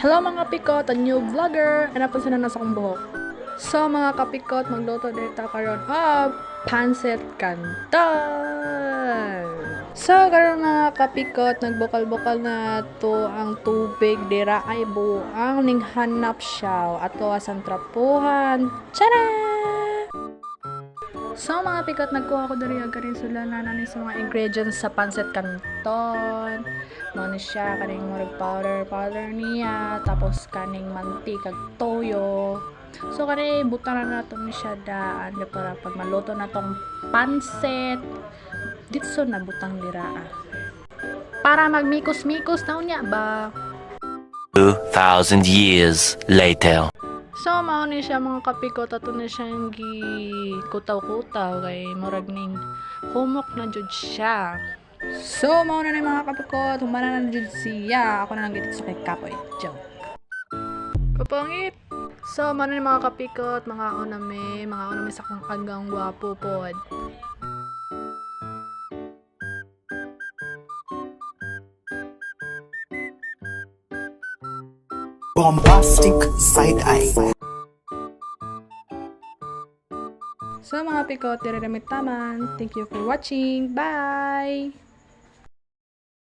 Hello mga pikot, a new vlogger! Ano pa na nasa kong buhok? So mga kapikot, magluto dito karon pancit canton! So karon mga kapikot, nagbukal-bukal na to ang tubig dira ay buang ning hanap siya ato asang trapuhan. Tara! So mga pikot, nagkuha ko diri ang karing sulanan ani sa mga ingredients sa pancit canton. Mo ni siya kaning murag powder niya, tapos kaning mantika toyo. So kani butang na nato ni siya daan para pag maluto na tong pancit ditso na butang dira. Para magmikos-mikos na unya ba. 2,000 years later. So, mao ni siya mga kapikot, ato na siyang kutaw-kutaw kay murag ning humok na jud siya. So, mao na ni mga kapikot, humana na jud siya. Ako na lang gito sa kay Kapoy. Joke. Kapangit! So, mao na ni mga kapikot, mga unami sa kong agang gwapo pod. Bombastic side eye. So mga pikot, dire taman. Thank you for watching. Bye!